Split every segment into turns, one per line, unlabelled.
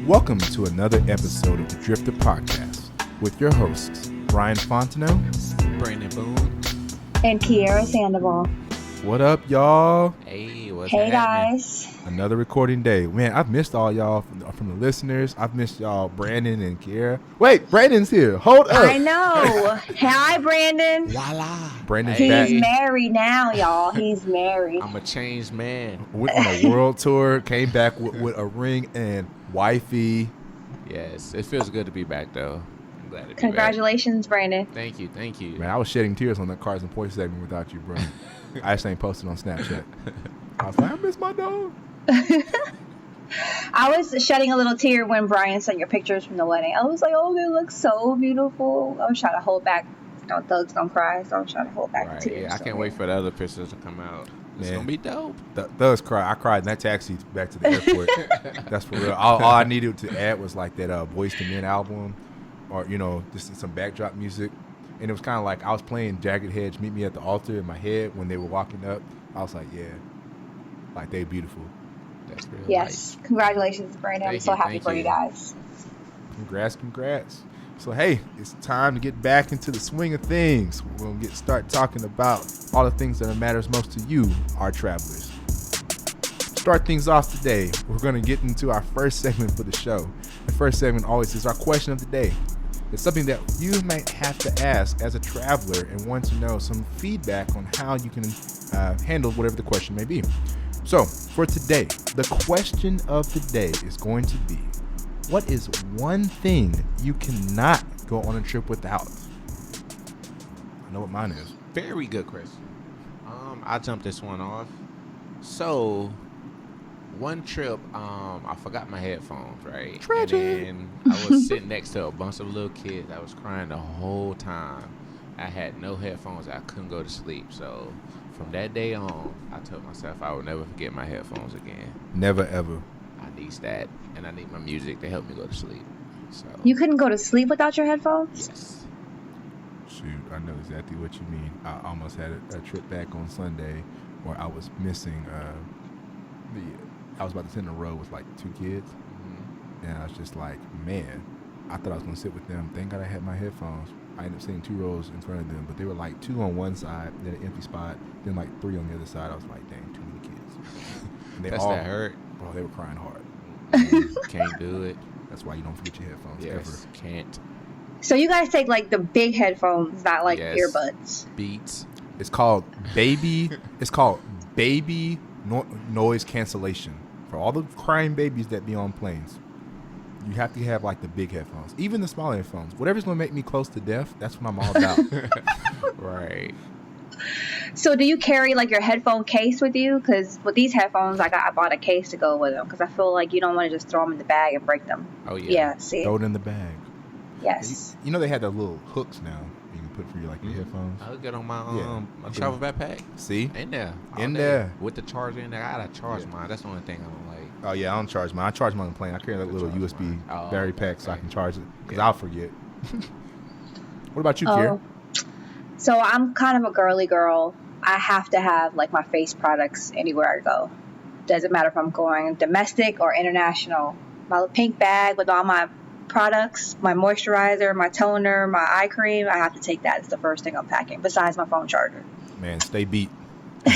Welcome to another episode of the Driftr podcast with your hosts, Brian Fontenot,
Brandon Boone,
and Kiera Sandoval.
What up, y'all?
Hey, what's
Hey,
happening?
guys.
Another recording day. Man, I've missed all y'all from the listeners. I've missed y'all, Brandon and Kiera. Wait, Brandon's here. Hold up.
I know. Hi, Brandon.
Voila.
Brandon's
He's
back.
married now, y'all. He's married.
I'm a changed man.
Went on a world tour, came back with a ring and wifey.
Yes, it feels good to be back, though. I'm glad to be
Congratulations, Brandon.
back. Thank you.
Man, I was shedding tears on that Cars and Points segment without you, bro. I just ain't posted on Snapchat. I was like, I miss my dog.
I was shedding a little tear when Brian sent your pictures from the wedding. I was like, oh, they look so beautiful. I was trying to hold back. No thugs don't cry, so I'm trying to hold back
Right,
the tears.
yeah, I can't wait for the other pictures to come out. It's
Man.
going to be dope.
Thugs cry. I cried in that taxi back to the airport. That's for real. All I needed to add was like that Boyz II Men album, or just some backdrop music. And it was kind of like I was playing Jagged Hedge, Meet Me at the Altar in my head when they were walking up. I was like, yeah, like they beautiful.
That's real
Yes. Congratulations, Brandon. I'm
Thank
so
you,
happy
thank
for you
you.
guys.
Congrats. So hey, it's time to get back into the swing of things. We're gonna start talking about all the things that matters most to you, our travelers. Start things off today. We're gonna get into our first segment for the show. The first segment always is our question of the day. It's something that you might have to ask as a traveler and want to know some feedback on how you can handle whatever the question may be. So for today, the question of the day is going to be, what is one thing you cannot go on a trip without? I know what mine is.
Very good question. I jumped this one off. So, one trip, I forgot my headphones, right?
Tragic.
And then I was sitting next to a bunch of little kids. I was crying the whole time. I had no headphones. I couldn't go to sleep. So, from that day on, I told myself I would never forget my headphones again.
Never ever.
I need that, and I need my music to help me go to sleep. So,
You couldn't go to sleep without your headphones?
yes.
Shoot, I know exactly what you mean. I almost had a trip back on Sunday where I was missing. I was about to sit in a row with like two kids, and I was just like, man, I thought I was gonna sit with them. Thank God I had my headphones. I ended up sitting two rows in front of them, but they were like two on one side, then an empty spot, then like three on the other side. I was like, dang, too many kids. And they
That's
all
that hurt.
Bro, they were crying hard.
Can't do it.
That's why you don't forget your headphones
Yes, can't.
So you guys take like the big headphones, not like
Yes.
earbuds.
Beats.
ever. It's called baby. It's called baby noise cancellation for all the crying babies that be on planes. You have to have like the big headphones, even the smaller headphones. Whatever's gonna make me close to death, that's what I'm all about.
Right.
So do you carry like your headphone case with you? Because with these headphones, I bought a case to go with them because I feel like you don't want to just throw them in the bag and break them.
Oh, yeah.
Yeah, see?
Throw it in the bag.
Yes.
You know they had the little hooks now you can put for your your
Mhm.
headphones.
I'll get on my
Yeah.
my travel backpack.
See?
In there. all
In
day.
there.
With the charger in there. I gotta charge
Yeah.
mine. That's the only thing I don't like.
Oh yeah, I don't charge mine. I charge mine on the plane. I carry that
You
little
charge
USB
mine. Oh,
battery
okay,
pack so I
okay.
can charge it because
Yeah.
I'll forget. What about you, Kier?
Oh. So I'm kind of a girly girl. I have to have like my face products anywhere I go. Doesn't matter if I'm going domestic or international. My pink bag with all my products, my moisturizer, my toner, my eye cream, I have to take that. It's the first thing I'm packing, besides my phone charger.
Man, stay beat. Beat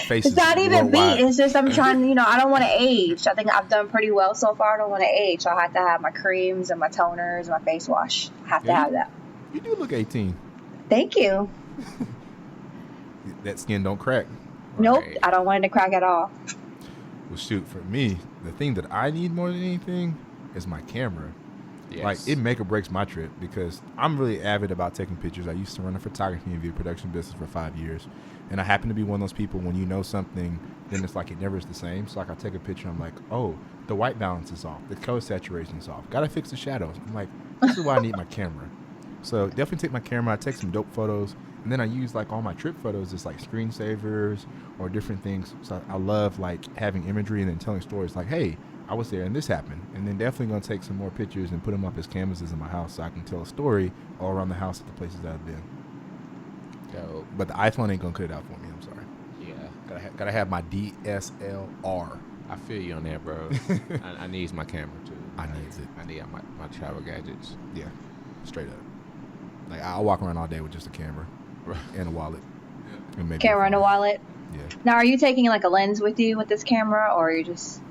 faces.
It's not even
worldwide.
beat. It's just I'm trying to, I don't want to age. I think I've done pretty well so far. I don't want to age. So I have to have my creams and my toners and my face wash. I have to
Yeah,
have that.
You do look 18.
Thank you.
That skin don't crack.
Nope,
Right.
I don't want it to crack at all.
Well, shoot, for me, the thing that I need more than anything is my camera.
Yes.
Like, it make or breaks my trip because I'm really avid about taking pictures. I used to run a photography and video production business for 5 years. And I happen to be one of those people, when you know something, then it's like it never is the same. So, like, I take a picture, I'm like, oh, the white balance is off. The color saturation is off. Got to fix the shadows. I'm like, this is why I need my camera. So, definitely take my camera. I take some dope photos. And then I use, like, all my trip photos as, like, screensavers or different things. So, I love, like, having imagery and then telling stories like, hey, I was there and this happened. And then definitely going to take some more pictures and put them up as canvases in my house so I can tell a story all around the house at the places that I've been.
Dope.
But the iPhone ain't going to cut it out for me. I'm sorry.
Yeah.
Gotta have my DSLR.
I feel you on that, bro. I needs my camera too.
I need it.
I need my travel gadgets.
Yeah, straight up. Like I'll walk around all day with just a camera and a wallet. And maybe
Camera and a wallet.
Yeah.
Now, are you taking like a lens with you with this camera, or are you just?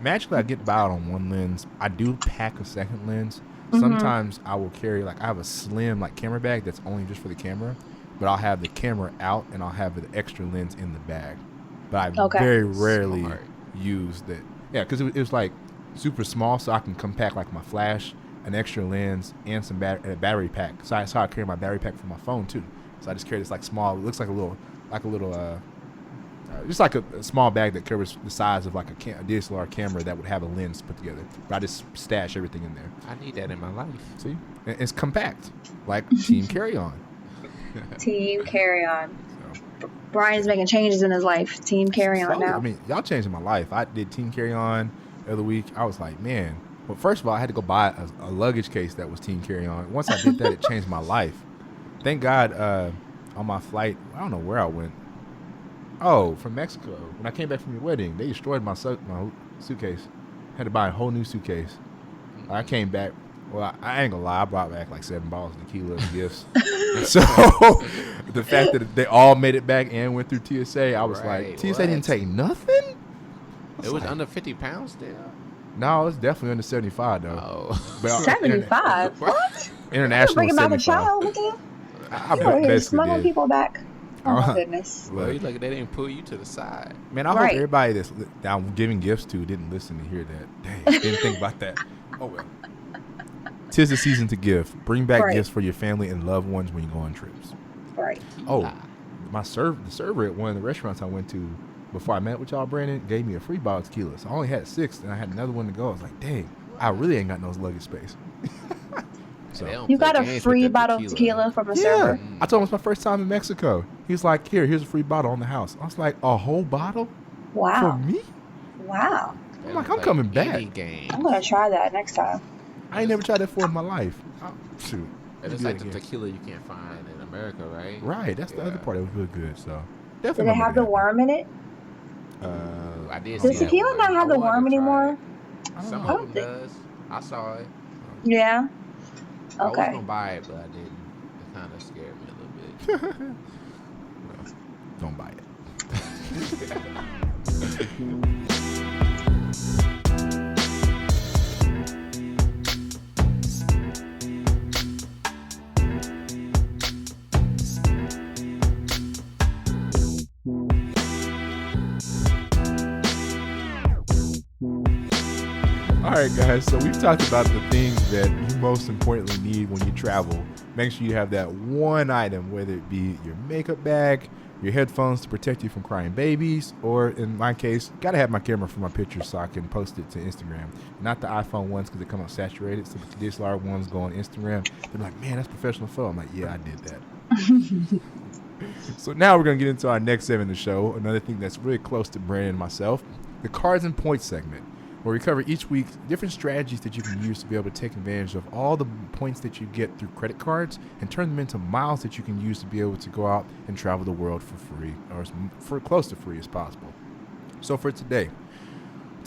Magically, I get by on one lens. I do pack a second lens.
Mm-hmm.
Sometimes I will carry I have a slim camera bag that's only just for the camera, but I'll have the camera out and I'll have the extra lens in the bag. But I very rarely use that. Yeah, because it was super small, so I can compact my flash, an extra lens, and some battery pack. So I carry my battery pack for my phone too. So I just carry this small. It looks like a little just like a small bag that covers the size of a DSLR camera that would have a lens put together. But I just stash everything in there.
I need that in my life.
See, it's compact, like Team Carry On.
Team Carry On. So. Brian's making changes in his life. Team Carry On now.
I mean, y'all changing my life. I did Team Carry On the other week. I was like, man. Well, first of all, I had to go buy a luggage case that was Team Carry On. Once I did that, it changed my life. Thank God, on my flight, I don't know where I went. Oh, from Mexico. When I came back from your wedding, they destroyed my suitcase. Had to buy a whole new suitcase. I came back. Well, I ain't gonna lie. I brought back 7 bottles of tequila as gifts. So the fact that they all made it back and went through TSA, I was like, TSA didn't take nothing?
It was under 50 pounds there?
No, it's definitely under 75 though.
Oh.
But 75? What?
International
bringing
75.
back a child with you?
I
basically smuggling people back. Oh my goodness.
Well, you they didn't pull you to the side.
Man, I hope everybody that I'm giving gifts to didn't listen to hear that. Dang, didn't think about that. Oh well. 'Tis the season to give. Bring back gifts for your family and loved ones when you go on trips.
Right.
Oh, the server at one of the restaurants I went to before I met with y'all, Brandon, gave me a free bottle of tequila. So I only had 6, and I had another one to go. I was like, dang, I really ain't got no luggage space. So.
You got a free bottle of tequila from a server?
I told him it's my first time in Mexico. He's like, here's a free bottle on the house. I was like, a whole bottle?
Wow.
For me?
Wow.
I'm like, I'm coming back.
I'm going to try that next time.
I ain't never tried that before in my life. Shoot.
And it's like the tequila you can't find in America, right?
Right. That's the other part that was really good. So
definitely. Did it have the worm in it?
I did.
Does tequila not have the worm anymore?
Some of them does. I saw it.
Yeah. Okay.
I was gonna buy it, but I didn't. It kind of scared me a little bit.
Well, don't buy All right, guys, so we've talked about the things that you most importantly need when you travel. Make sure you have that one item, whether it be your makeup bag, your headphones to protect you from crying babies, or in my case, got to have my camera for my pictures so I can post it to Instagram. Not the iPhone ones because they come out saturated, so the DSLR ones go on Instagram. They're like, man, that's professional photo. I'm like, yeah, I did that. So now we're going to get into our next segment of the show, another thing that's really close to Brandon and myself, the cards and points segment, where we cover each week different strategies that you can use to be able to take advantage of all the points that you get through credit cards and turn them into miles that you can use to be able to go out and travel the world for free, or for close to free as possible. So for today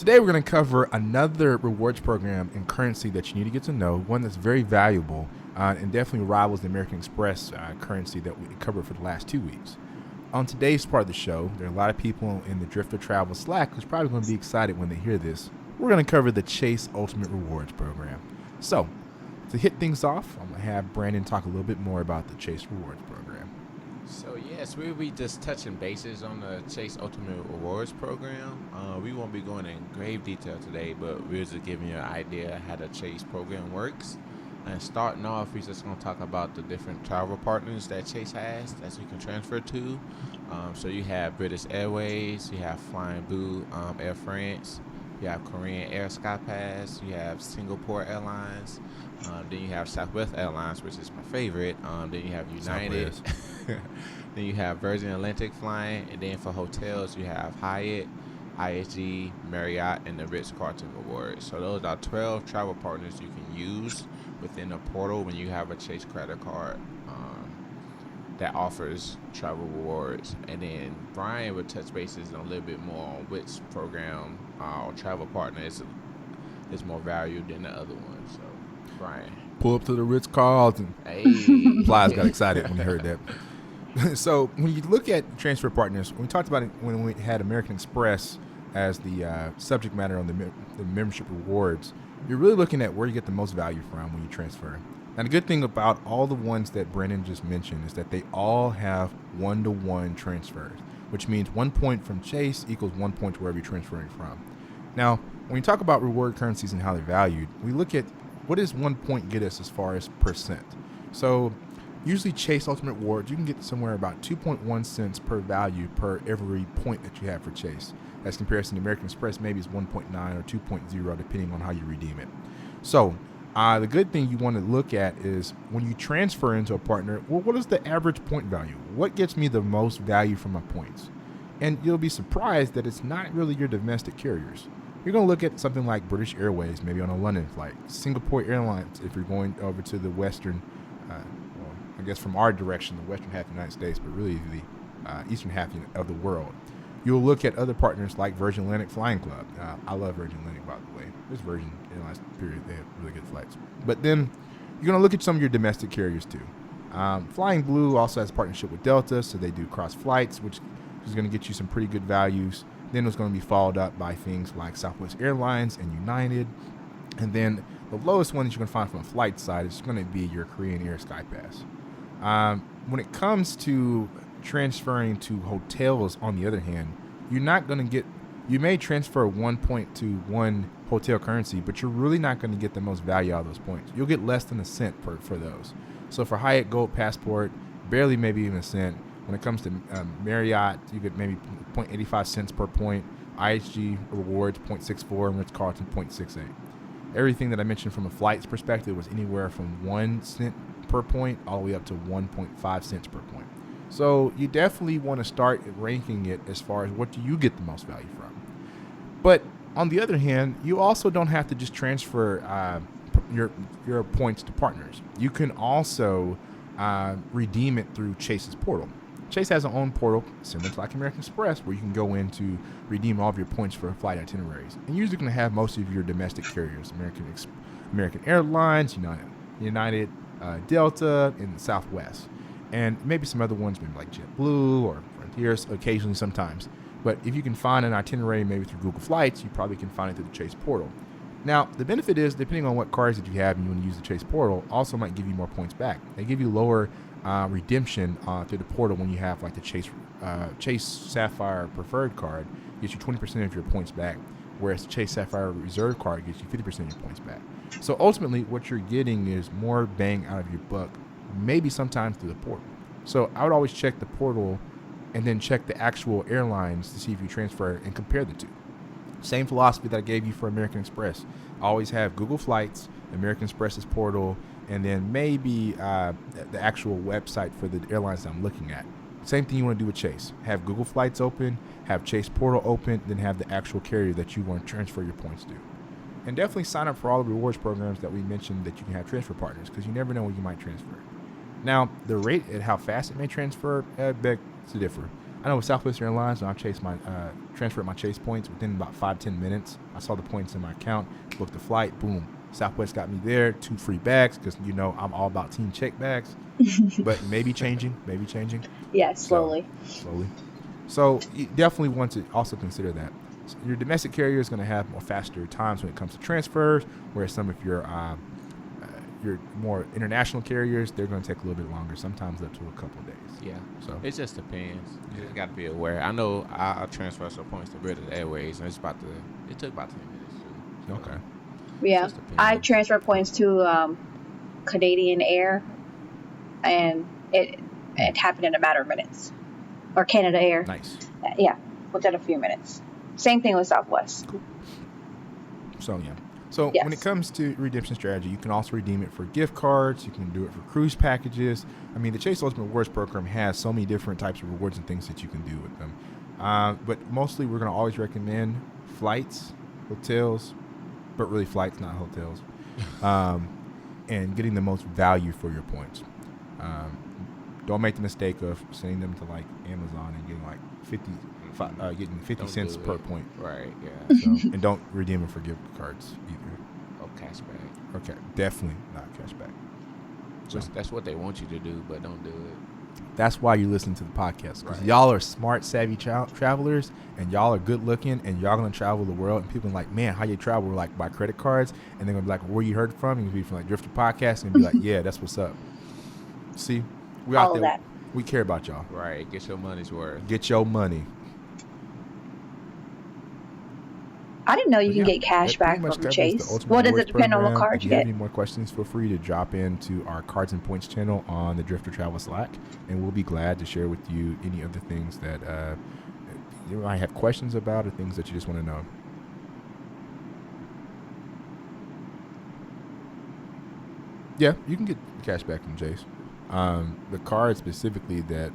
we're going to cover another rewards program and currency that you need to get to know, one that's very valuable and definitely rivals the American Express currency that we covered for the last 2 weeks. On today's part of the show, there are a lot of people in the Driftr Travel Slack who's probably going to be excited when they hear this. We're going to cover the Chase Ultimate Rewards program. So, to hit things off, I'm going to have Brandon talk a little bit more about the Chase Rewards program.
So, yes, we'll be just touching bases on the Chase Ultimate Rewards program. We won't be going in grave detail today, but we're just giving you an idea how the Chase program works. And starting off, we're just going to talk about the different travel partners that Chase has that you can transfer to. So you have British Airways, you have Flying Blue, Air France, you have Korean Air SkyPass, you have Singapore Airlines, then you have Southwest Airlines, which is my favorite. Then you have United, then you have Virgin Atlantic flying, and then for hotels you have Hyatt, IHG, Marriott, and the Ritz-Carlton Rewards. So those are 12 travel partners you can use within the portal when you have a Chase credit card that offers travel rewards. And then Brian would touch bases on a little bit more on which program or travel partner is is more valued than the other one. So, Brian,
Pull up to the Ritz-Carlton.
hey,
Plies got excited when he heard that. So when you look at transfer partners, we talked about it when we had American Express as the subject matter on the membership rewards. You're really looking at where you get the most value from when you transfer. Now, the good thing about all the ones that Brennan just mentioned is that they all have one-to-one transfers, which means 1 point from Chase equals 1 point to wherever you're transferring from. Now, when you talk about reward currencies and how they're valued, we look at what does 1 point get us as far as percent. So usually Chase Ultimate Rewards, you can get somewhere about 2.1 cents per value per every point that you have for Chase. As comparison to American Express, maybe it's 1.9 or 2.0 depending on how you redeem it. So the good thing you want to look at is when you transfer into a partner, well, what is the average point value? What gets me the most value from my points? And you'll be surprised that it's not really your domestic carriers. You're going to look at something like British Airways, maybe on a London flight, Singapore Airlines if you're going over to the western, I guess from our direction, the western half of the United States, but really the eastern half of the world. You'll look at other partners like Virgin Atlantic Flying Club. I love Virgin Atlantic, by the way. There's Virgin Airlines, period. They have really good flights. But then you're going to look at some of your domestic carriers, too. Flying Blue also has a partnership with Delta, so they do cross flights, which is going to get you some pretty good values. Then it's going to be followed up by things like Southwest Airlines and United. And then the lowest one that you're going to find from a flight side is going to be your Korean Air SkyPass. When it comes to transferring to hotels, on the other hand, you're not going to get, you may transfer 1 point to one hotel currency, but you're really not going to get the most value out of those points. You'll get less than a cent for those. So for Hyatt Gold Passport, barely maybe even a cent. When it comes to Marriott, you get maybe 0.85 cents per point. IHG Rewards 0.64 and Ritz-Carlton 0.68. Everything that I mentioned from a flight's perspective was anywhere from 1 cent per point all the way up to 1.5 cents per point. So you definitely want to start ranking it as far as what do you get the most value from. But on the other hand, you also don't have to just transfer your points to partners. You can also redeem it through Chase's portal. Chase has their own portal, similar to like American Express, where you can go in to redeem all of your points for flight itineraries. And usually going to have most of your domestic carriers, American Airlines, United, Delta, and Southwest. And maybe some other ones, maybe like JetBlue or Frontiers, occasionally sometimes. But if you can find an itinerary maybe through Google Flights, you probably can find it through the Chase portal. Now, the benefit is, depending on what cards that you have and you want to use the Chase portal, also might give you more points back. They give you lower redemption through the portal when you have like the Chase Sapphire Preferred card, gets you 20% of your points back, whereas the Chase Sapphire Reserve card gets you 50% of your points back. So ultimately, what you're getting is more bang out of your buck, maybe sometimes through the portal. So I would always check the portal and then check the actual airlines to see if you transfer and compare the two. Same philosophy that I gave you for American Express. Always have Google Flights, American Express's portal, and then maybe the actual website for the airlines that I'm looking at. Same thing you want to do with Chase. Have Google Flights open, have Chase portal open, then have the actual carrier that you want to transfer your points to. And definitely sign up for all the rewards programs that we mentioned that you can have transfer partners, because you never know when you might transfer. Now, the rate at how fast it may transfer begs to differ. I know with Southwest Airlines, I've transferred my Chase points within about 5-10 minutes. I saw the points in my account, booked the flight, boom. Southwest got me there, 2 free bags, because I'm all about team check bags. But maybe changing.
Yeah, slowly.
So you definitely want to also consider that. So your domestic carrier is going to have more faster times when it comes to transfers, whereas some of your more international carriers, they're going to take a little bit longer, sometimes up to a couple of days.
Yeah.
So
it just depends. You just got to be aware. I know I transferred some points to British Airways, and it took about 10 minutes too.
Okay.
Yeah, I transferred points to Canadian Air, and it happened in a matter of minutes. Or Canada Air.
Nice.
Yeah, within a few minutes. Same thing with Southwest.
Cool. So yeah. So
Yes.
When it comes to redemption strategy, you can also redeem it for gift cards. You can do it for cruise packages. I mean, the Chase Ultimate Rewards program has so many different types of rewards and things that you can do with them. But mostly we're going to always recommend flights, hotels, but really flights, not hotels, and getting the most value for your points. Don't make the mistake of sending them to like Amazon and getting like 50 cents per point.
Right, yeah.
So, and don't redeem them for gift cards either.
cashback.
Okay, definitely not cashback. So
That's what they want you to do, but don't do it.
that's why you listen to the podcast, because
Right.
y'all are smart, savvy travelers, and y'all are good looking, and y'all gonna travel the world. And people are like, man, how you travel? We're like, by credit cards, and they're gonna be like, where you heard from? And you'll be from like Driftr podcast, and be like, yeah, that's what's up. See, we out
All of
there.
that.
We care about y'all.
Right. Get your money's worth.
Get your money.
I didn't know you
But
can
yeah,
get cash
that pretty
back
much
from
covers
Chase.
the Ultimate
Well, does
Rewards
it depend on what
program.
card
If
you
you have
get?
any more questions, feel free to drop into our Cards and Points channel on the Driftr Travel Slack, and we'll be glad to share with you any of the things that you might have questions about or things that you just want to know. Yeah, you can get cash back from Chase. The card specifically that,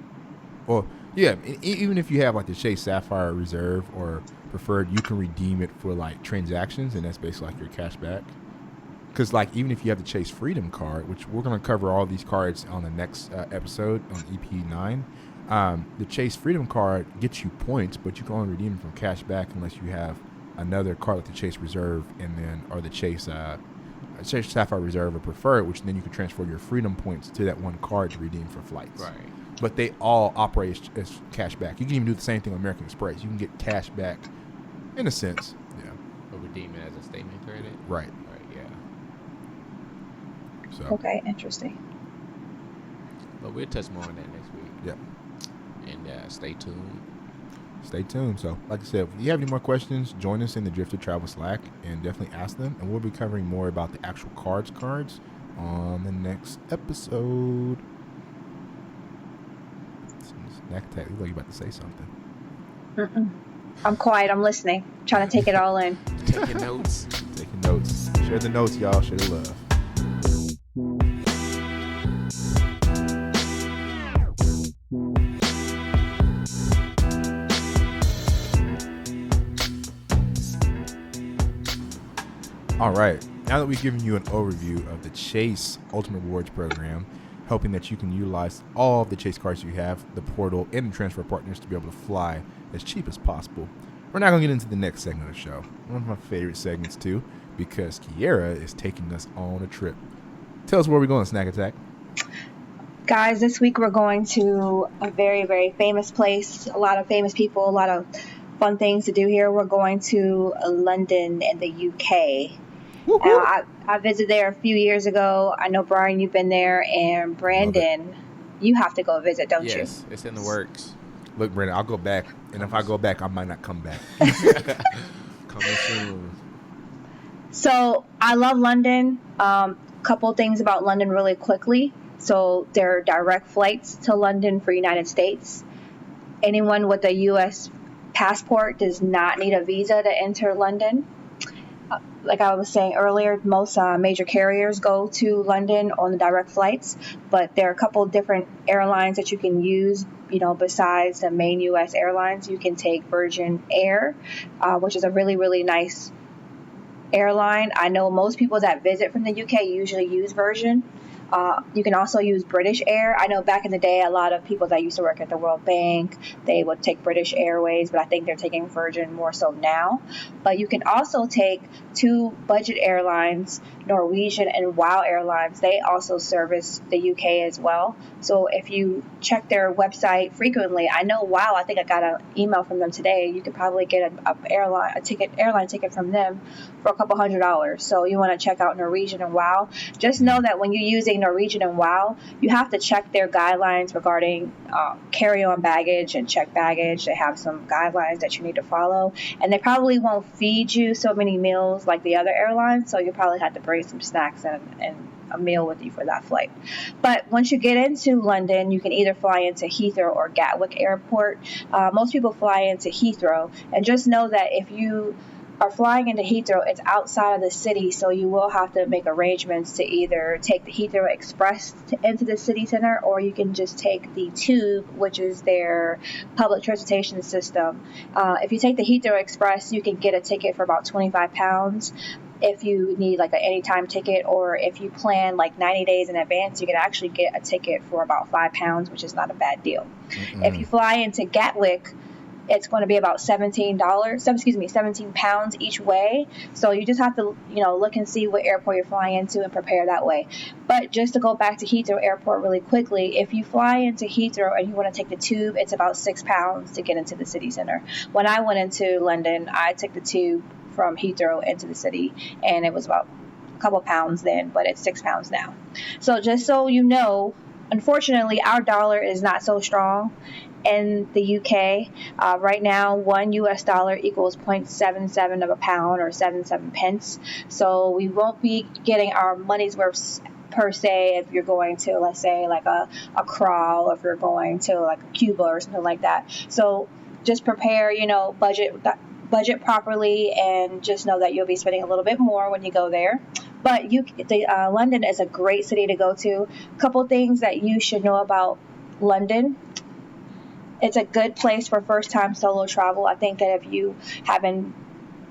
well, yeah, even if you have like the Chase Sapphire Reserve or Preferred, you can redeem it for like transactions, and that's basically like your cash back. Because like even if you have the Chase Freedom card, which we're going to cover all these cards on the next episode on EP9, the Chase Freedom card gets you points, but you can only redeem it from cash back unless you have another card like the Chase Reserve and then or the Chase Sapphire Reserve or Preferred, which then you can transfer your Freedom points to that one card to redeem for flights.
Right.
But they all operate as cash back. You can even do the same thing on American Express. You can get cash back in a sense. Yeah.
Or redeem it as a statement credit.
Right.
Right. Yeah.
So.
Okay, interesting.
But we'll touch more on that next week.
Yep.
And stay tuned.
Stay tuned. So, like I said, if you have any more questions, join us in the Driftr Travel Slack and definitely ask them. And we'll be covering more about the actual cards on the next episode. Snack attack. You look like you about to say something.
Mm-mm. I'm quiet. I'm listening. Trying to take it all in.
Taking notes.
Taking notes. Share the notes, y'all. Share the love. All right. Now that we've given you an overview of the Chase Ultimate Rewards program, helping that you can utilize all of the Chase cards you have, the portal, and the transfer partners to be able to fly as cheap as possible, we're now going to get into the next segment of the show. One of my favorite segments, too, because Kiera is taking us on a trip. Tell us where we're going, Snack Attack.
Guys, this week we're going to a very, very famous place. A lot of famous people, a lot of fun things to do here. We're going to London in the UK. I visited there a few years ago. I know, Brian, you've been there, and Brandon, you have to go visit, don't you?
Yes, it's in the works.
Look, Brandon, I'll go back, and if I go back, I might not come back.
Coming soon.
So I love London. Couple things about London really quickly. So there are direct flights to London for United States. Anyone with a U.S. passport does not need a visa to enter London. Like I was saying earlier, most major carriers go to London on the direct flights, but there are a couple different airlines that you can use, besides the main U.S. airlines. You can take Virgin Air, which is a really, really nice airline. I know most people that visit from the UK usually use Virgin. You can also use British Air. I know back in the day, a lot of people that used to work at the World Bank, they would take British Airways, but I think they're taking Virgin more so now. But you can also take two budget airlines, Norwegian and WOW Airlines. They also service the UK as well. So if you check their website frequently, I know WOW, I think I got an email from them today. You could probably get an airline ticket from them for a couple $100. So you want to check out Norwegian and WOW. Just know that when you're using Norwegian and WOW, you have to check their guidelines regarding carry-on baggage and check baggage. They have some guidelines that you need to follow, and they probably won't feed you so many meals like the other airlines, so you probably have to bring some snacks and a meal with you for that flight. But once you get into London, you can either fly into Heathrow or Gatwick Airport. Most people fly into Heathrow, and just know that if you are flying into Heathrow, it's outside of the city, so you will have to make arrangements to either take the Heathrow Express into the city center, or you can just take the Tube, which is their public transportation system. If you take the Heathrow Express, you can get a ticket for about £25. If you need like an anytime ticket, or if you plan like 90 days in advance, you can actually get a ticket for about £5, which is not a bad deal. If you fly into Gatwick, it's going to be about £17 each way. So you just have to, look and see what airport you're flying into and prepare that way. But just to go back to Heathrow Airport really quickly, if you fly into Heathrow and you want to take the tube, it's about £6 to get into the city center. When I went into London, I took the tube from Heathrow into the city, and it was about a couple pounds then, but it's £6 now. So just so you know, unfortunately, our dollar is not so strong in the UK. Right now, one US dollar equals 0.77 of a pound, or 77 pence. So we won't be getting our money's worth per se if you're going to, let's say, like a Accra, if you're going to like Cuba or something like that. So just prepare, budget properly, and just know that you'll be spending a little bit more when you go there. But London is a great city to go to. A couple things that you should know about London. It's a good place for first-time solo travel. I think that if you have been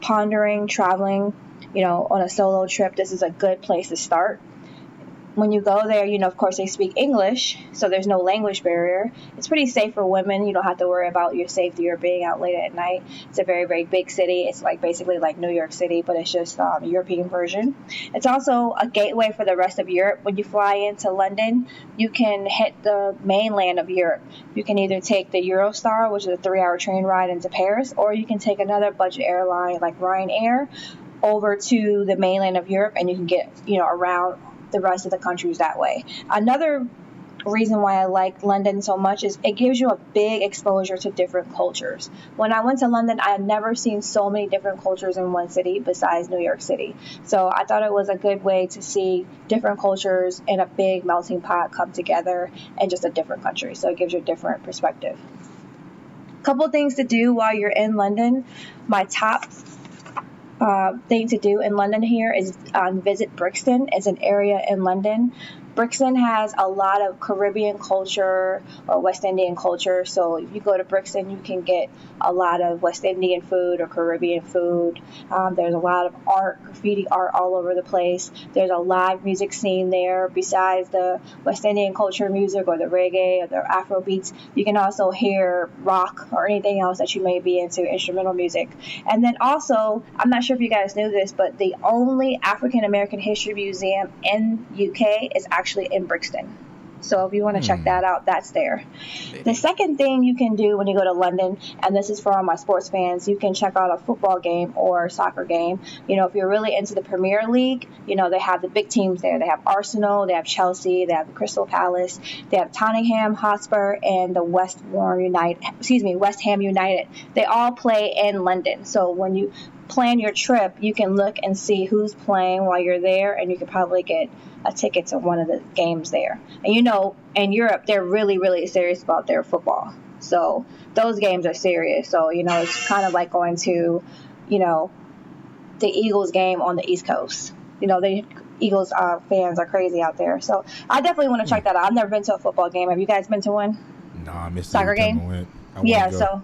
pondering traveling, on a solo trip, this is a good place to start. When you go there, of course, they speak English, so there's no language barrier. It's pretty safe for women. You don't have to worry about your safety or being out late at night. It's a very, very big city. It's basically like New York City, but it's just a European version. It's also a gateway for the rest of Europe. When you fly into London, you can hit the mainland of Europe. You can either take the Eurostar, which is a 3-hour train ride into Paris, or you can take another budget airline like Ryanair over to the mainland of Europe, and you can get, around the rest of the countries that way. Another reason why I like London so much is it gives you a big exposure to different cultures. When I went to London, I had never seen so many different cultures in one city besides New York City. So I thought it was a good way to see different cultures in a big melting pot come together in just a different country. So it gives you a different perspective. Couple things to do while you're in London. My top thing to do in London here is visit Brixton. It's an area in London. Brixton has a lot of Caribbean culture or West Indian culture. So if you go to Brixton, you can get a lot of West Indian food or Caribbean food. There's a lot of art, graffiti art all over the place. There's a live music scene there. Besides the West Indian culture music or the reggae or the Afro beats, you can also hear rock or anything else that you may be into, instrumental music. And then also, I'm not sure if you guys knew this, but the only African American History Museum in UK is actually in Brixton. So if you want to check that out, that's there. The second thing you can do when you go to London, and this is for all my sports fans, you can check out a football game or soccer game. If you're really into the Premier League, they have the big teams there. They have Arsenal, they have Chelsea, they have Crystal Palace, they have Tottenham Hotspur, and the West Ham United. They all play in London. So when you plan your trip, you can look and see who's playing while you're there, and you could probably get a ticket to one of the games there. And in Europe, they're really, really serious about their football. So those games are serious. So, it's kind of like going to, the Eagles game on the East Coast. The Eagles fans are crazy out there. So I definitely want to check that out. I've never been to a football game. Have you guys been to one?
No, I missed
soccer game. So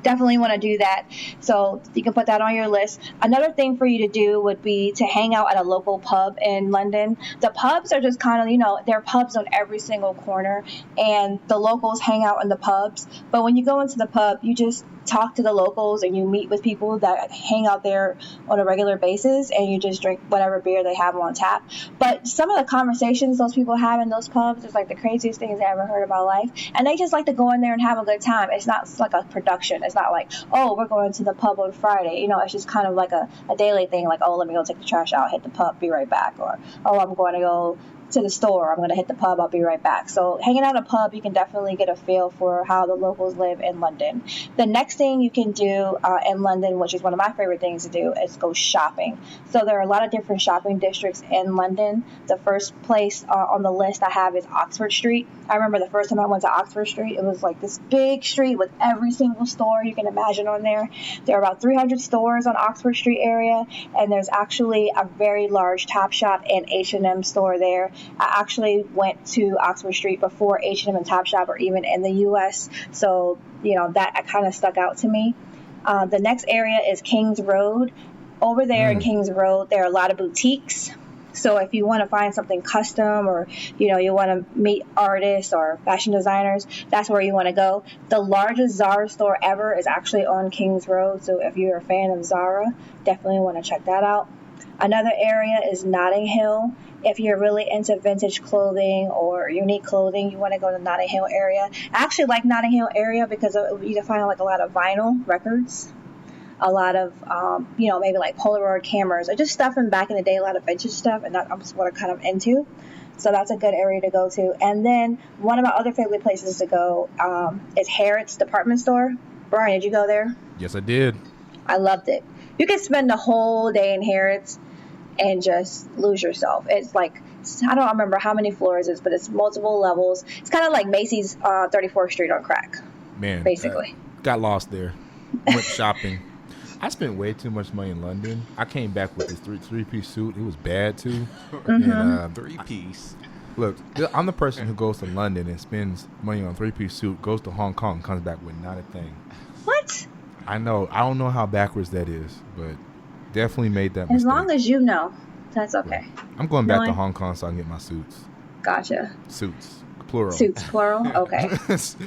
definitely want to do that. So you can put that on your list. Another thing for you to do would be to hang out at a local pub in London. The pubs are just kind of, there are pubs on every single corner, and the locals hang out in the pubs. But when you go into the pub, you just talk to the locals and you meet with people that hang out there on a regular basis, and you just drink whatever beer they have on tap. But some of the conversations those people have in those pubs is like the craziest things I ever heard in my life, and they just like to go in there and have a good time. It's not like a production. It's not like, oh, we're going to the pub on Friday. It's just kind of like a daily thing, like, oh, let me go take the trash out, hit the pub, be right back, or oh, I'm going to go to the store, I'm going to hit the pub, I'll be right back. So hanging out at a pub, you can definitely get a feel for how the locals live in London. The next thing you can do in London, which is one of my favorite things to do, is go shopping. So there are a lot of different shopping districts in London. The first place on the list I have is Oxford Street. I remember the first time I went to Oxford Street, it was like this big street with every single store you can imagine on there. There are about 300 stores on Oxford Street area, and there's actually a very large Topshop and H&M store there. I actually went to Oxford Street before H&M and Topshop were even in the U.S., so that kind of stuck out to me. The next area is Kings Road. Over there in Kings Road, there are a lot of boutiques. So if you want to find something custom, or you want to meet artists or fashion designers, that's where you want to go. The largest Zara store ever is actually on Kings Road. So if you're a fan of Zara, definitely want to check that out. Another area is Notting Hill. If you're really into vintage clothing or unique clothing, you want to go to Notting Hill area. I actually like Notting Hill area because you can find like a lot of vinyl records, a lot of maybe like Polaroid cameras, or just stuff from back in the day, a lot of vintage stuff, and that's what I'm kind of into. So that's a good area to go to. And then one of my other favorite places to go is Harrods department store. Brian, did you go there?
Yes, I did.
I loved it. You can spend the whole day in Harrods and just lose yourself. It's like, I don't remember how many floors it is, but it's multiple levels. It's kind of like Macy's 34th Street on crack.
Man,
basically.
Got lost there. Went shopping. I spent way too much money in London. I came back with this three-piece suit. It was bad too.
Mm-hmm.
And,
Three-piece.
Look, I'm the person who goes to London and spends money on a three-piece suit, goes to Hong Kong, comes back with not a thing.
What?
I know. I don't know how backwards that is, but definitely made that mistake.
As long as you know, that's okay.
I'm going back to Hong Kong so I can get my suits.
Gotcha.
Suits, plural.
Suits, plural? Okay.
So.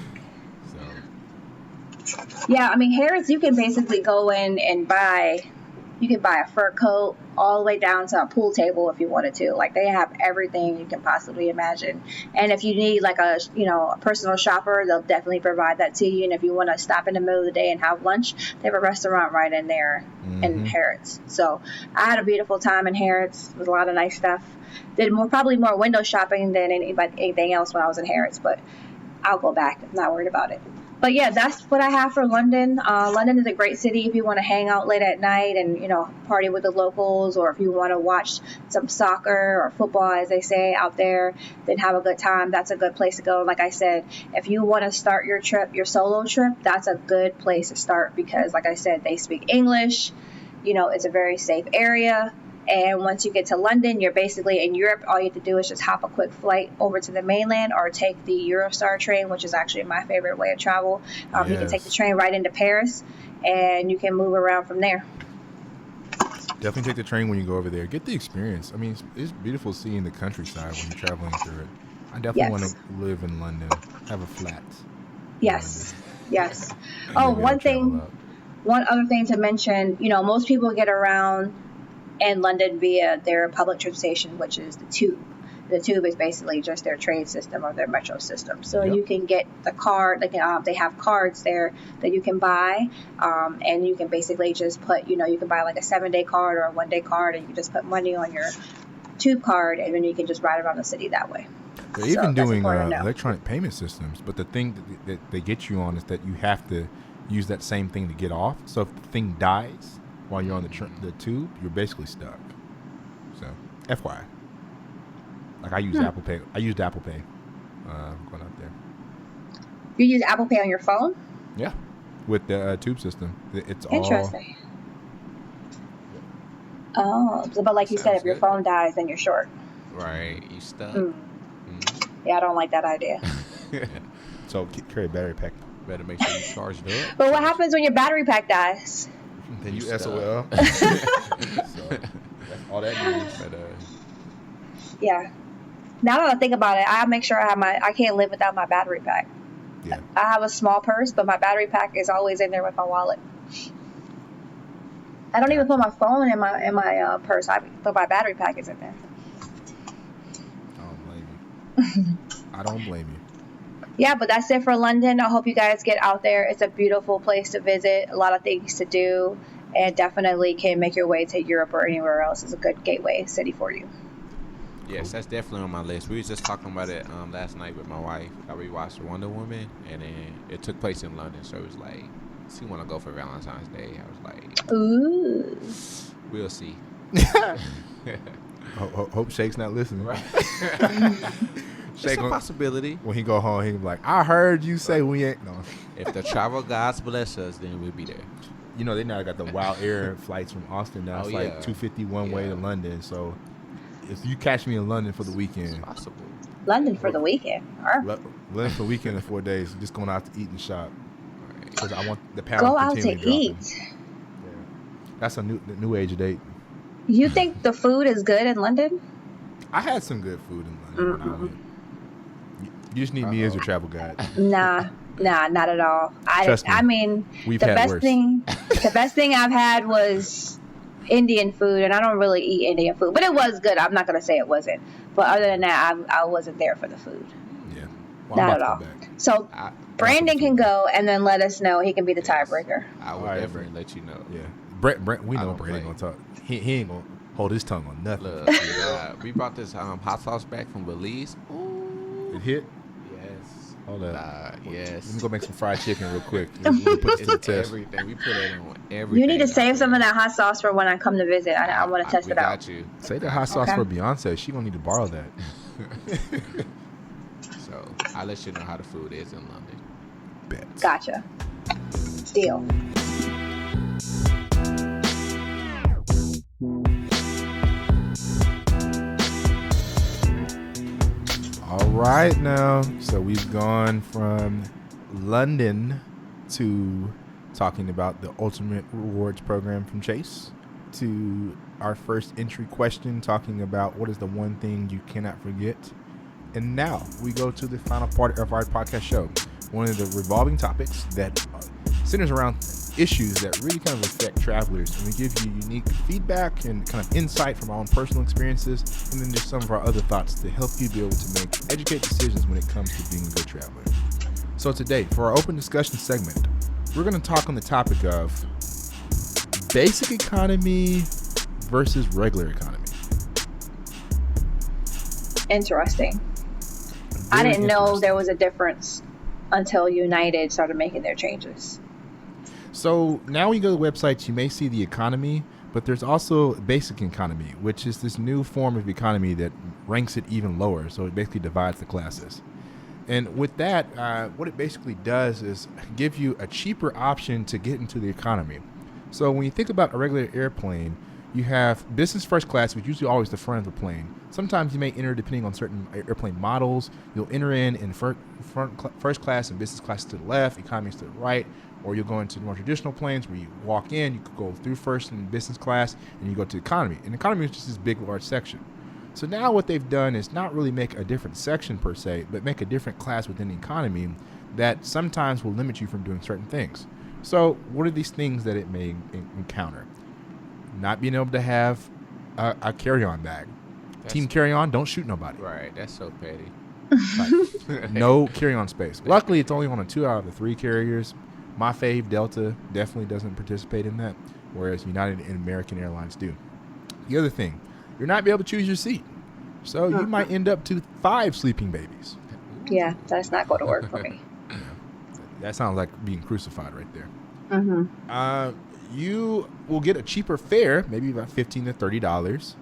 Yeah, I mean, Harrods, you can basically go in and you can buy a fur coat all the way down to a pool table if you wanted to. Like, they have everything you can possibly imagine. And if you need like a personal shopper, they'll definitely provide that to you. And if you want to stop in the middle of the day and have lunch, they have a restaurant right in there in Harrods. So I had a beautiful time in Harrods with a lot of nice stuff. Did probably more window shopping than anything else when I was in Harrods, but I'll go back. I'm not worried about it. But yeah, that's what I have for London. London is a great city if you want to hang out late at night and, party with the locals, or if you want to watch some soccer or football, as they say out there, then have a good time. That's a good place to go. Like I said, if you want to start your solo trip, that's a good place to start because, like I said, they speak English. It's a very safe area. And once you get to London, you're basically in Europe. All you have to do is just hop a quick flight over to the mainland or take the Eurostar train, which is actually my favorite way of travel.
Yes.
You can take the train right into Paris, and you can move around from there.
Definitely take the train when you go over there. Get the experience. I mean, it's beautiful seeing the countryside when you're traveling through it. I definitely want to live in London, have a flat.
Yes. Oh, one other thing to mention, most people get around in London via their public transportation, which is the tube. The tube is basically just their train system or their metro system. So you can get the card. They have cards there that you can buy, and you can basically just put, you can buy like a 7-day card or a 1-day card, and you just put money on your tube card, and then you can just ride around the city that way.
They're even doing electronic payment systems, but the thing that they get you on is that you have to use that same thing to get off. So if the thing dies while you're on the tube, you're basically stuck. So, FYI. Like I used Apple Pay. I used Apple Pay going out there.
You use Apple Pay on your phone?
Yeah, with the tube system. It's
interesting. Oh, but like you said, if your phone dies, then you're short.
Right, you stuck.
Yeah, I don't like that idea.
So carry a battery pack.
Better make sure you charge it up.
But what happens when your battery pack dies?
Then you SOL. So that's all that means. But,
yeah. Now that I think about it, I make sure I can't live without my battery pack.
Yeah.
I have a small purse, but my battery pack is always in there with my wallet. I don't even put my phone in my purse, but my battery pack is in there.
I don't blame you.
Yeah, but that's it for London. I hope you guys get out there. It's a beautiful place to visit, a lot of things to do, and definitely can make your way to Europe or anywhere else. It's a good gateway city for you.
Yes, that's definitely on my list. We was just talking about it last night with my wife. I rewatched Wonder Woman, and then it took place in London, so it was like, she want to go for Valentine's Day. I was like,
ooh,
we'll see.
Hope Shake's not listening.
Right.
Shake
it's a possibility.
When he go home, he be like, I heard you say we ain't. No.
If the travel gods bless us, then we'll be there.
You know, they now got the Wild Air flights from Austin now. It's like $250 one way to London. So if you catch me in London for the weekend.
It's possible.
London for the weekend.
London for the weekend in 4 days. Just going out to eat and shop. Because I want the pound
go out to
dropping.
eat.
Yeah. That's a new age date.
You think the food is good in London?
I had some good food in London when I went. You just need me as your travel guide.
Nah, not at all.
Trust me,
I mean,
we've
the
had
best
worse.
the best thing I've had was Indian food, and I don't really eat Indian food, but it was good. I'm not gonna say it wasn't. But other than that, I wasn't there for the food.
Yeah. Well,
Not
I'm
at
about
all.
to go back.
So Brandon can go and then let us know. He can be the tiebreaker.
I will
All right,
definitely let you know.
Yeah. Brent, we
I
know
don't
Brent ain't
play.
gonna talk. He ain't gonna hold his tongue on nothing.
Look, we brought this hot sauce back from Belize. Ooh.
It hit.
Yes.
Hold up.
Yes.
Let me go make some fried chicken real quick. We'll put this to the
It's
test.
everything. We put it on everything.
You need to
out
save some
there.
of that hot sauce for when I come to visit. I want to test
we
it out.
got you.
Say that hot sauce
Okay.
for Beyonce. She gonna need to borrow that.
So I'll let you know how the food is in London.
Bet.
Gotcha. Deal.
All right, now. So we've gone from London to talking about the Ultimate Rewards program from Chase to our first entry question talking about what is the one thing you cannot forget. And now we go to the final part of our podcast show. One of the revolving topics that centers around issues that really kind of affect travelers. And we give you unique feedback and kind of insight from our own personal experiences. And then there's some of our other thoughts to help you be able to make educated decisions when it comes to being a good traveler. So today, for our open discussion segment, we're going to talk on the topic of basic economy versus regular economy.
Interesting. I
Very
didn't know
interesting.
there was a difference until United started making their changes.
So now when you go to the websites, you may see the economy, but there's also basic economy, which is this new form of economy that ranks it even lower. So it basically divides the classes. And with that, what it basically does is give you a cheaper option to get into the economy. So when you think about a regular airplane, you have business first class, which is usually always the front of the plane. Sometimes you may enter, depending on certain airplane models, you'll enter in first class and business class to the left, economy is to the right, or you'll go into more traditional planes where you walk in, you could go through first and business class, and you go to economy. And economy is just this big, large section. So now what they've done is not really make a different section per se, but make a different class within the economy that sometimes will limit you from doing certain things. So what are these things that it may encounter? Not being able to have a carry-on bag. Team carry-on, don't shoot nobody.
Right. That's so petty.
Like, no carry-on space. Luckily, it's only on a 2 out of the 3 carriers. My fave, Delta, definitely doesn't participate in that, whereas United and American Airlines do. The other thing, you're not be able to choose your seat. So you might end up to 5 sleeping babies.
Yeah, that's not going to work for me.
That sounds like being crucified right there.
Mm-hmm.
You will get a cheaper fare, maybe about $15 to $30.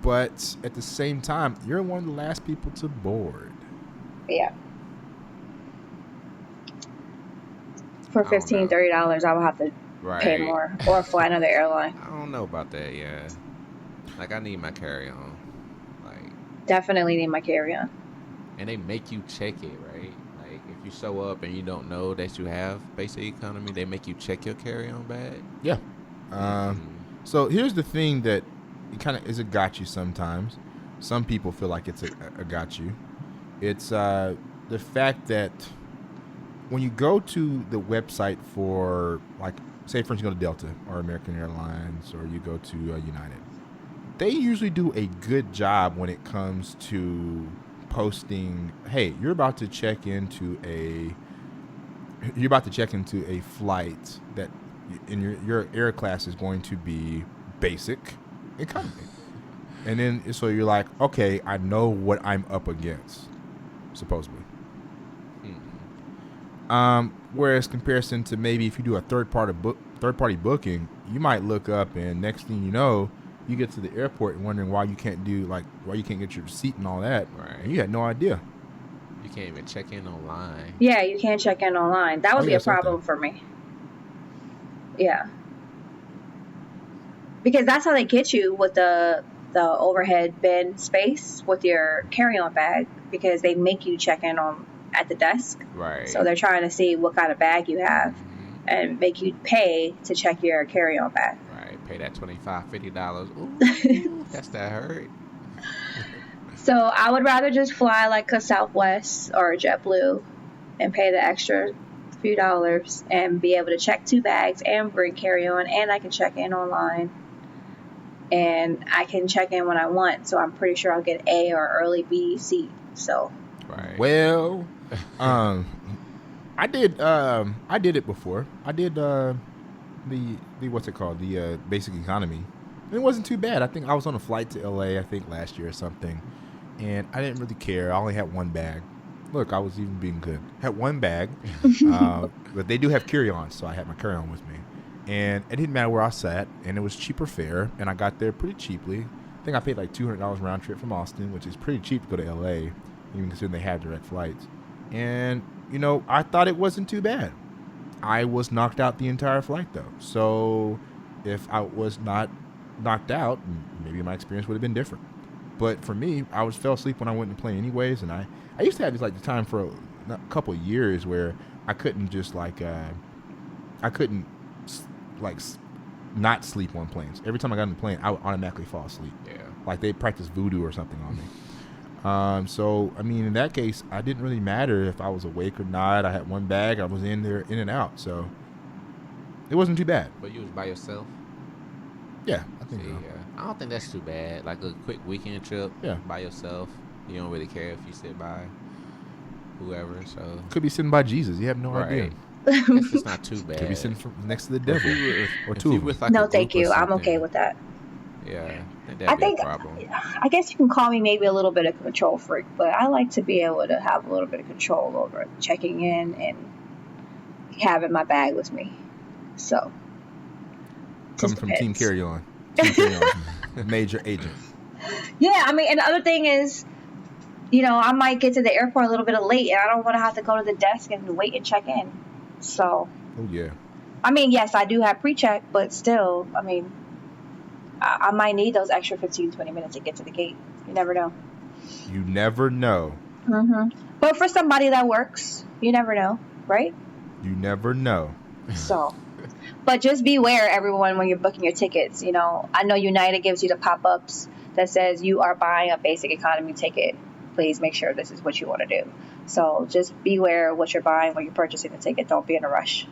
But at the same time, you're one of the last people to board.
Yeah. For
I don't know.
$15, $30, I will have to pay
Right.
more or fly another airline.
I don't know about that. Yeah. Like I need my carry-on. Like,
Definitely need my carry-on.
and they make you check it, right? Like if you show up and you don't know that you have basic economy, they make you check your carry-on bag.
Yeah. So here's the thing that it kind of is a got you sometimes. Some people feel like it's a got you. It's the fact that when you go to the website for, like, say for instance, you go to Delta or American Airlines, or you go to United, they usually do a good job when it comes to posting, hey, you're about to check into a flight that in your air class is going to be basic economy. And then so you're like, okay, I know what I'm up against, supposedly. Whereas comparison to maybe if you do a third party booking, you might look up and next thing you know, you get to the airport and wondering why you can't get your seat and all that.
Right.
And you had no idea.
You can't even check in online.
Yeah, you can't check in online. That would be a problem for me. Yeah. Because that's how they get you with the overhead bin space with your carry-on bag, because they make you check in at the desk.
Right.
So they're trying to see what kind of bag you have and make you pay to check your carry-on bag.
Right. Pay that $25, $50. Ooh, that's that hurt.
So I would rather just fly like a Southwest or a JetBlue and pay the extra few dollars and be able to check 2 bags and bring carry-on, and I can check in online and I can check in when I want. So I'm pretty sure I'll get A or early B seat. So
Right.
Well, I did it before. I did the what's it called, the basic economy. And it wasn't too bad. I think I was on a flight to LA, I think last year or something, and I didn't really care. I only had one bag. Look, I was even being good. Had one bag, but they do have carry-ons, so I had my carry-on with me, and it didn't matter where I sat, and it was cheaper fare, and I got there pretty cheaply. I think I paid like $200 round trip from Austin, which is pretty cheap to go to LA, even considering they had direct flights. And I thought it wasn't too bad. I was knocked out the entire flight though, so if I was not knocked out, maybe my experience would have been different. But for me, I fell asleep when I went to play anyways, and I used to have this like the time for a couple of years where I couldn't just like not sleep on planes. Every time I got on the plane, I would automatically fall asleep.
Yeah.
Like they practiced voodoo or something on me. So I mean, in that case, I didn't really matter if I was awake or not. I had one bag. I was in there, in and out. So it wasn't too bad.
But you was by yourself?
Yeah, I think
See,
so.
yeah. I don't think that's too bad. Like a quick weekend trip
Yeah.
by yourself. You don't really care if you sit by whoever. So
Could be sitting by Jesus. You have no
Right.
idea.
it's just not too bad.
Could be sitting next to the devil. or
If
two.
you with, like,
no,
a
thank
group or
you. I'm
something,
okay with that.
Yeah, I think
I
that'd be
think
a problem.
I guess you can call me maybe a little bit of control freak, but I like to be able to have a little bit of control over checking in and having my bag with me. So
Coming
just
from Team
depends.
Carry-On. Team Carry-On. Major agent.
Yeah, I mean, and the other thing is, I might get to the airport a little bit late, and I don't want to have to go to the desk and wait and check in. So,
Oh, yeah.
I mean, yes, I do have pre-check, but still, I mean, I might need those extra 15, 20 minutes to get to the gate. You never know.
You never know.
But for somebody that works, you never know, right?
You never know.
So, but just beware, everyone, when you're booking your tickets. I know United gives you the pop-ups that says you are buying a basic economy ticket. Please make sure this is what you want to do. So just beware of what you're buying when you're purchasing the ticket. Don't be in a rush.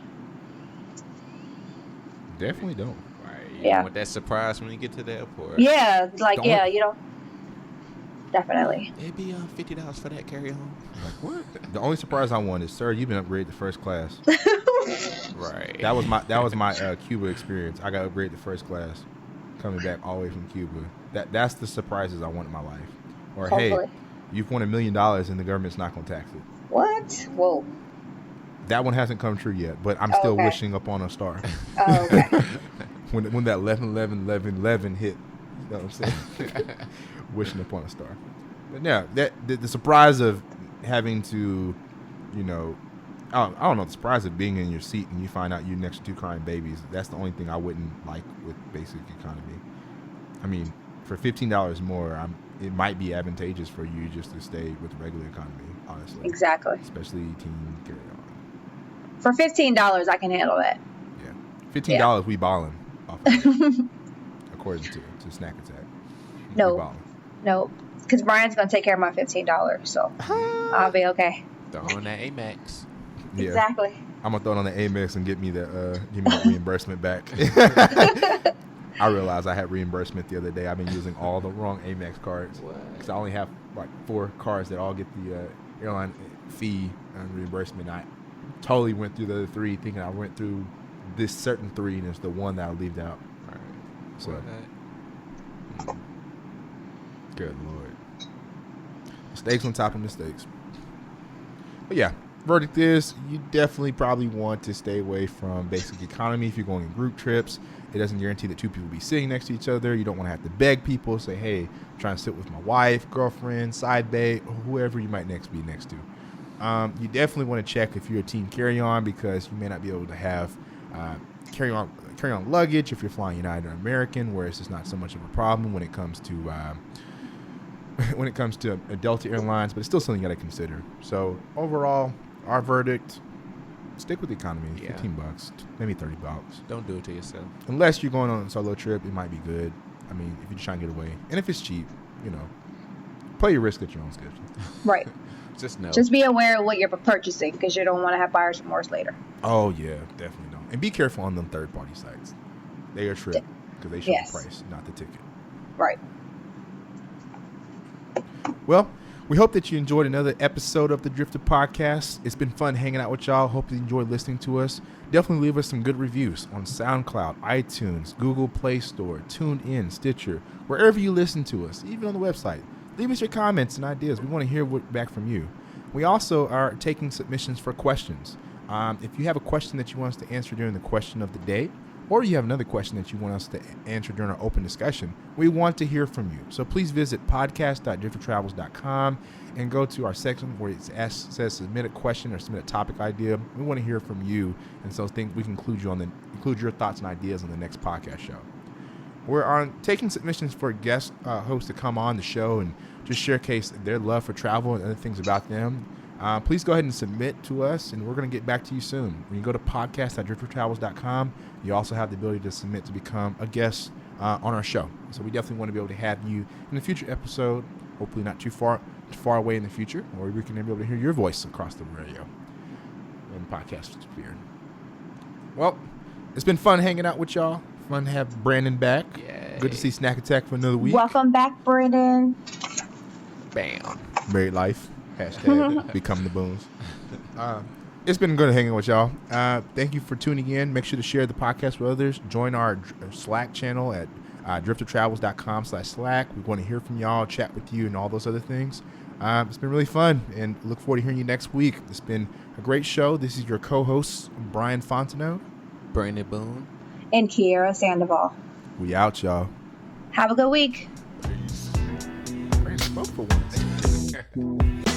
Definitely don't.
Right. You
Yeah.
don't want that surprise when you get to the airport.
Yeah, like,
Don't-
yeah, definitely.
It'd be $50 for that carry on.
Like, what? The only surprise I want is, sir, you've been upgraded to first class.
Right.
That was my Cuba experience. I got upgraded to first class, coming back all the way from Cuba. That's the surprises I want in my life. Or
Hopefully.
hey, you've won $1 million and the government's not going to tax it.
What? Whoa.
That one hasn't come true yet, but I'm still
Okay.
wishing upon a star.
Oh, okay.
when that 11 hit, you know what I'm saying? Wishing upon a star. But yeah, the surprise of having to, I don't know, the surprise of being in your seat and you find out you're next to 2 crying babies. That's the only thing I wouldn't like with basic economy. I mean, for $15 more, it might be advantageous for you just to stay with regular economy, honestly.
Exactly.
Especially team carry-on.
For $15, I can handle that.
Yeah. $15, we balling off of that, according to Snack Attack.
No.
We balling.
No, because Brian's going to take care of my $15, so I'll be okay.
Throw on that Amex.
Yeah.
Exactly.
I'm gonna throw it on the Amex and give me the reimbursement back. I realized I had reimbursement the other day. I've been using all the wrong Amex cards because I only have like 4 cards that all get the airline fee and reimbursement. I totally went through the other 3 thinking I went through this certain 3 and it's the one that I leaved out.
All right.
So good lord, mistakes on top of mistakes. But yeah, verdict is you definitely probably want to stay away from basic economy if you're going on group trips. It doesn't guarantee that 2 people will be sitting next to each other. You don't want to have to beg people, say, hey, I'm trying to sit with my wife, girlfriend, side babe, or whoever you might next be next to. You definitely want to check if you're a team carry-on because you may not be able to have carry-on luggage if you're flying United or American, where it's just not so much of a problem when it comes to Delta Airlines, but it's still something you got to consider. So overall, our verdict: stick with the economy.
Yeah.
$15, maybe $30.
Don't do it to yourself.
Unless you're going on a solo trip, it might be good. I mean, if you're just trying to get away, and if it's cheap, play your risk at your own schedule.
Right.
Just know.
Just be aware of what you're purchasing because you don't want to have buyer's remorse later.
Oh yeah, definitely don't. And be careful on them third-party sites. They are trick because they show the price, not the ticket.
Right.
Well, we hope that you enjoyed another episode of the Driftr podcast. It's been fun hanging out with y'all. Hope you enjoyed listening to us. Definitely leave us some good reviews on SoundCloud, iTunes, Google Play Store, TuneIn, Stitcher, wherever you listen to us, even on the website. Leave us your comments and ideas. We want to hear back from you. We also are taking submissions for questions. If you have a question that you want us to answer during the question of the day, or you have another question that you want us to answer during our open discussion, we want to hear from you. So please visit podcast.driftertravels.com and go to our section where it says submit a question or submit a topic idea. We want to hear from you, and so think we can include your thoughts and ideas on the next podcast show. We're taking submissions for guest hosts to come on the show and just showcase their love for travel and other things about them. Please go ahead and submit to us, and we're going to get back to you soon. When you go to podcast.driftertravels.com, you also have the ability to submit to become a guest on our show. So we definitely want to be able to have you in a future episode, hopefully not too far away in the future, or we can be able to hear your voice across the radio and podcast sphere. Well, it's been fun hanging out with y'all. Fun to have Brandon back.
Yay.
Good to see Snack Attack for another week.
Welcome back, Brandon.
Bam.
Married life. Hashtag become the boons. It's been good hanging with y'all. Thank you for tuning in. Make sure to share the podcast with others. Join our Slack channel at driftertravels.com/Slack. We want to hear from y'all, chat with you, and all those other things. It's been really fun, and look forward to hearing you next week. It's been a great show. This is your co-host, Brian Fontenot.
Brandon Boone.
And Kiera Sandoval.
We out, y'all.
Have a good week.
Peace. Brandon spoke for once.